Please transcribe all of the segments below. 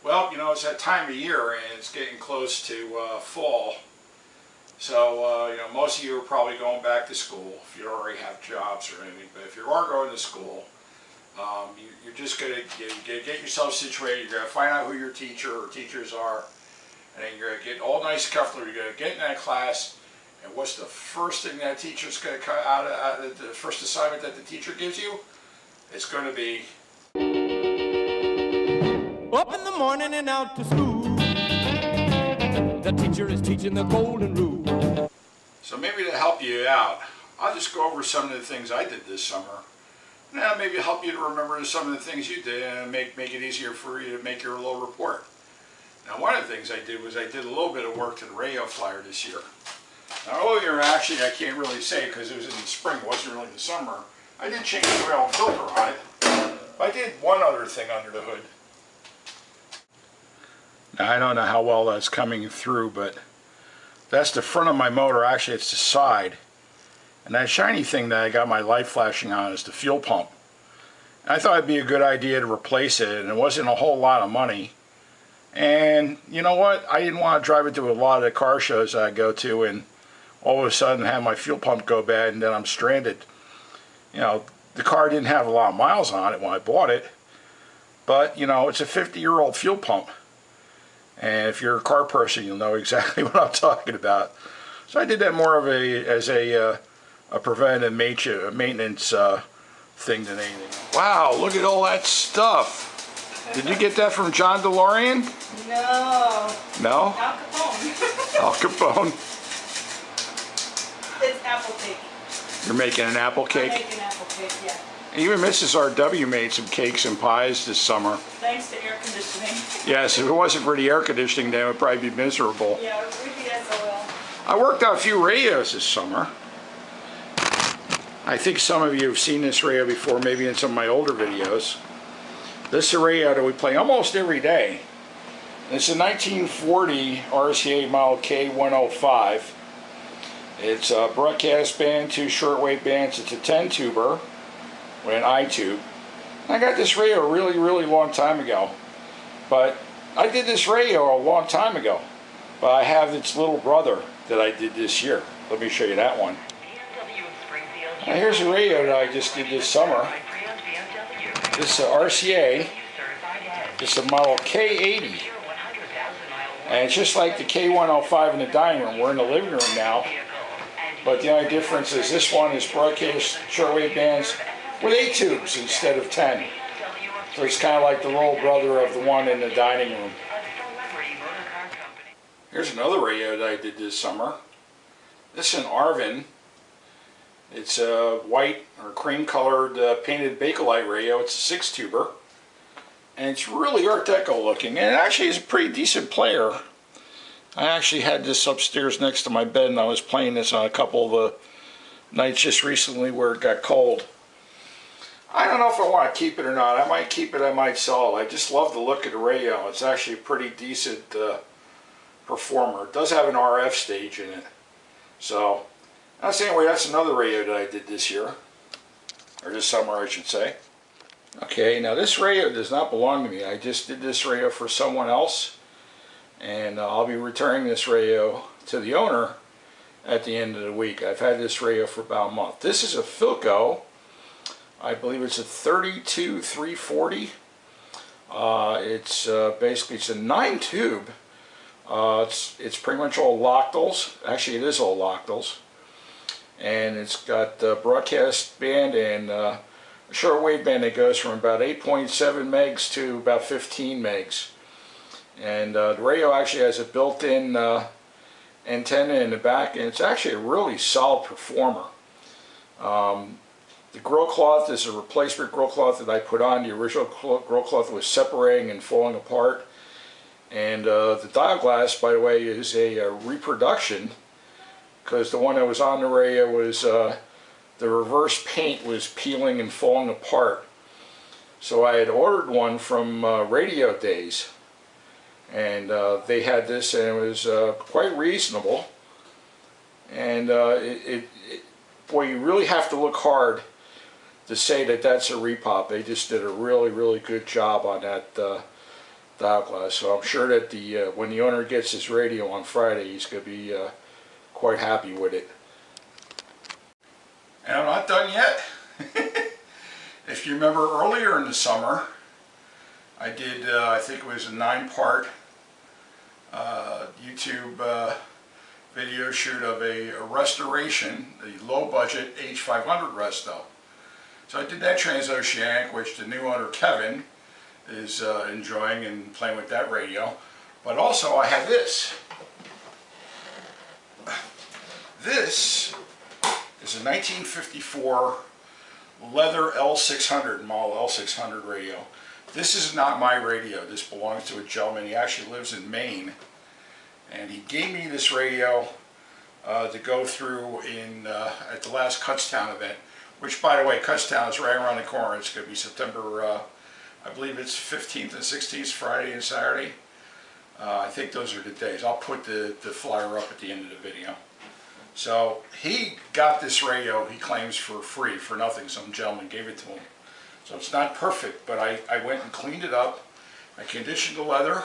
Well, you know, it's that time of year and it's getting close to fall. So, you know, most of you are probably going back to school if you already have jobs or anything. But if you are going to school, you're just going to get yourself situated. You're going to find out who your teacher or teachers are. And then you're going to get all nice and comfortable. You're going to get in that class. And what's the first thing that teacher's going to cut out of the first assignment that the teacher gives you? It's going to be up in the morning and out to school. The teacher is teaching the golden rule. So maybe to help you out, I'll just go over some of the things I did this summer. Now maybe help you to remember some of the things you did and make it easier for you to make your little report. Now one of the things I did was I did a little bit of work to the radio flyer this year. Now earlier actually I can't really say because it was in the spring, it wasn't really the summer. I did change the oil filter on it, but I did one other thing under the hood. Now I don't know how well that's coming through, but that's the front of my motor. Actually it's the side. And that shiny thing that I got my light flashing on is the fuel pump. And I thought it'd be a good idea to replace it, and it wasn't a whole lot of money. And you know what? I didn't want to drive it to a lot of the car shows that I go to and all of a sudden have my fuel pump go bad and then I'm stranded. You know, the car didn't have a lot of miles on it when I bought it, but you know, it's a 50-year-old fuel pump. And if you're a car person, you'll know exactly what I'm talking about. So I did that more of as a preventive maintenance thing than anything. Wow, look at all that stuff. Did you get that from John DeLorean? No. No? Al Capone. Al Capone. It's apple cake. You're making an apple cake? I'm making apple cake, yeah. Even Mrs. R.W. made some cakes and pies this summer. Thanks to air conditioning. Yes, if it wasn't for the air conditioning, then it would probably be miserable. Yeah, we'd be SOL. I worked on a few radios this summer. I think some of you have seen this radio before, maybe in some of my older videos. This is a radio that we play almost every day. It's a 1940 RCA model K105. It's a broadcast band, 2 shortwave bands. It's a 10-tuber with an I-tube. I got this radio a really long time ago. But I did this radio a long time ago. But I have its little brother that I did this year. Let me show you that one. Now here's a radio that I just did this summer. This is a RCA. This is a model K80. And it's just like the K105 in the dining room. We're in the living room now. But the only difference is this one is broadcast shortwave bands with 8 tubes instead of 10. So it's kind of like the little brother of the one in the dining room. Here's another radio that I did this summer. This is an Arvin. It's a white or cream colored painted Bakelite radio. It's a 6-tuber. And it's really Art Deco looking. And it actually is a pretty decent player. I actually had this upstairs next to my bed and I was playing this on a couple of the nights just recently where it got cold. I don't know if I want to keep it or not. I might keep it, I might sell it. I just love the look of the radio. It's actually a pretty decent performer. It does have an RF stage in it. So, anyway, that's another radio that I did this year. Or this summer, I should say. Okay, now this radio does not belong to me. I just did this radio for someone else. And I'll be returning this radio to the owner at the end of the week. I've had this radio for about a month. This is a Philco. I believe it's a 32340. It's basically it's a 9-tube. It's pretty much all Loctals. Actually, it is all Loctals. And it's got broadcast band and a shortwave band that goes from about 8.7 megs to about 15 megs. And the radio actually has a built-in antenna in the back, and it's actually a really solid performer. The grill cloth is a replacement grill cloth that I put on. The original grill cloth was separating and falling apart. And the dial glass, by the way, is a reproduction, because the one that was on the radio was the reverse paint was peeling and falling apart. So I had ordered one from Radio Days. And they had this, and it was quite reasonable. And boy, you really have to look hard to say that that's a repop. They just did a really good job on that dial class. So I'm sure that the when the owner gets his radio on Friday, he's going to be quite happy with it. And I'm not done yet. If you remember earlier in the summer, I did, I think it was a 9-part YouTube video shoot of a restoration, a low-budget H500 resto. So I did that transoceanic, which the new owner Kevin is enjoying and playing with that radio. But also I have this. This is a 1954 leather L600, model L600 radio. This is not my radio. This belongs to a gentleman. He actually lives in Maine. And he gave me this radio to go through in at the last Kutztown event, which, by the way, Kutztown is right around the corner. It's going to be September, I believe it's 15th and 16th, Friday and Saturday. I think those are the days. I'll put the flyer up at the end of the video. So he got this radio, he claims, for free, for nothing. Some gentleman gave it to him. So it's not perfect, but I went and cleaned it up. I conditioned the leather.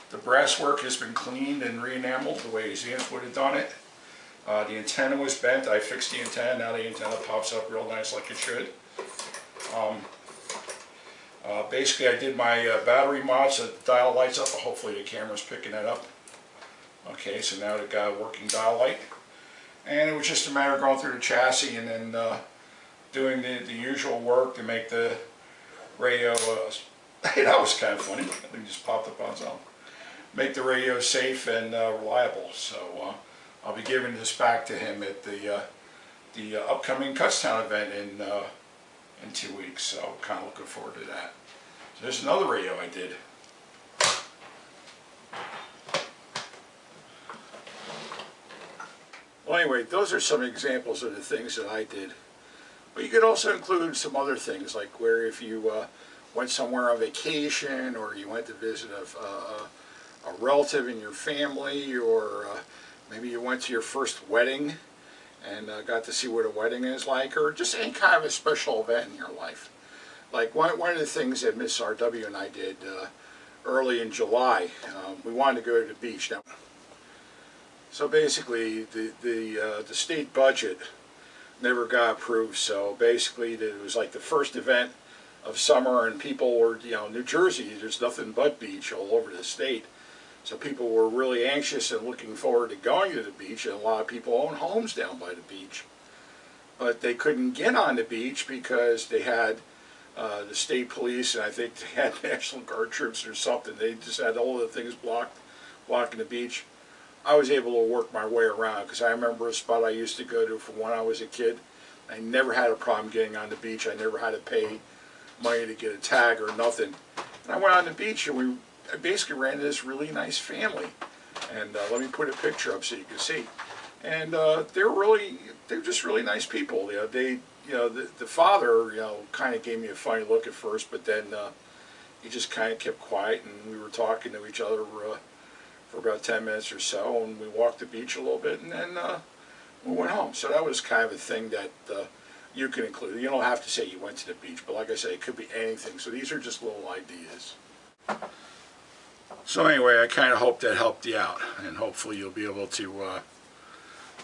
The brass work has been cleaned and re-enameled the way Zians would have done it. The antenna was bent. I fixed the antenna. Now the antenna pops up real nice like it should. Basically, I did my battery mod so the dial lights up. Hopefully the camera's picking that up. Okay, so now the guy working dial light. And it was just a matter of going through the chassis and then doing the usual work to make the radio, hey, that was kind of funny. I think it just popped up on its own. Make the radio safe and reliable. So I'll be giving this back to him at the upcoming Kutztown event in 2 weeks. So kind of looking forward to that. So there's another radio I did. Well, anyway, those are some examples of the things that I did. But you could also include some other things, like where if you went somewhere on vacation, or you went to visit a relative in your family, or maybe you went to your first wedding and got to see what a wedding is like, or just any kind of a special event in your life. Like one of the things that Miss RW and I did early in July, we wanted to go to the beach. Now, so basically, the state budget never got approved. So basically, it was like the first event of summer, and people were, New Jersey, there's nothing but beach all over the state. So people were really anxious and looking forward to going to the beach, and a lot of people own homes down by the beach. But they couldn't get on the beach because they had the state police, and I think they had National Guard troops or something. They just had all the things blocking the beach. I was able to work my way around, because I remember a spot I used to go to from when I was a kid. I never had a problem getting on the beach. I never had to pay money to get a tag or nothing. And I went on the beach, and I basically ran into this really nice family. And let me put a picture up so you can see. And they're just really nice people. The father, kind of gave me a funny look at first, but then he just kind of kept quiet, and we were talking to each other for about 10 minutes or so, and we walked the beach a little bit, and then we went home. So that was kind of a thing that you can include. You don't have to say you went to the beach, but like I say, it could be anything. So these are just little ideas. So anyway, I kind of hope that helped you out, and hopefully you'll be able to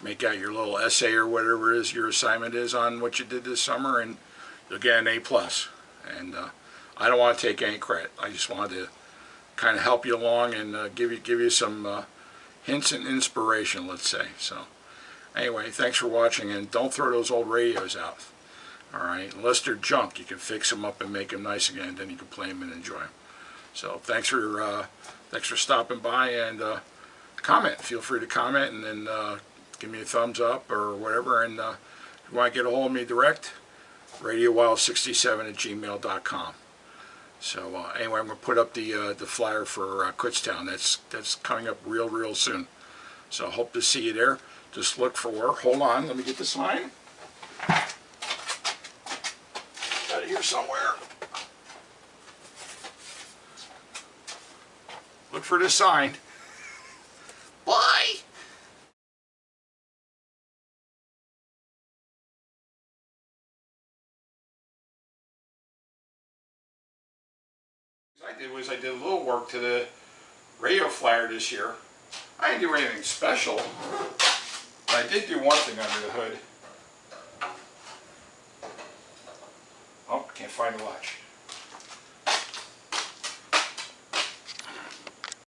make out your little essay or whatever it is your assignment is on what you did this summer, and you'll get an A+. And I don't want to take any credit. I just wanted to kind of help you along and give you some hints and inspiration, let's say. So anyway, thanks for watching, and don't throw those old radios out. All right, unless they're junk, you can fix them up and make them nice again, and then you can play them and enjoy them. So thanks for stopping by, and comment. Feel free to comment, and then give me a thumbs up or whatever. And if you want to get a hold of me direct, radiowild67@gmail.com. So anyway, I'm going to put up the flyer for Kutztown. That's coming up real soon. So I hope to see you there. Just look for where. Hold on, let me get the sign. Got it here somewhere. Look for the sign. Bye. I did was is I did a little work to the radio flyer this year. I didn't do anything special, but I did do one thing under the hood. Oh, can't find the latch.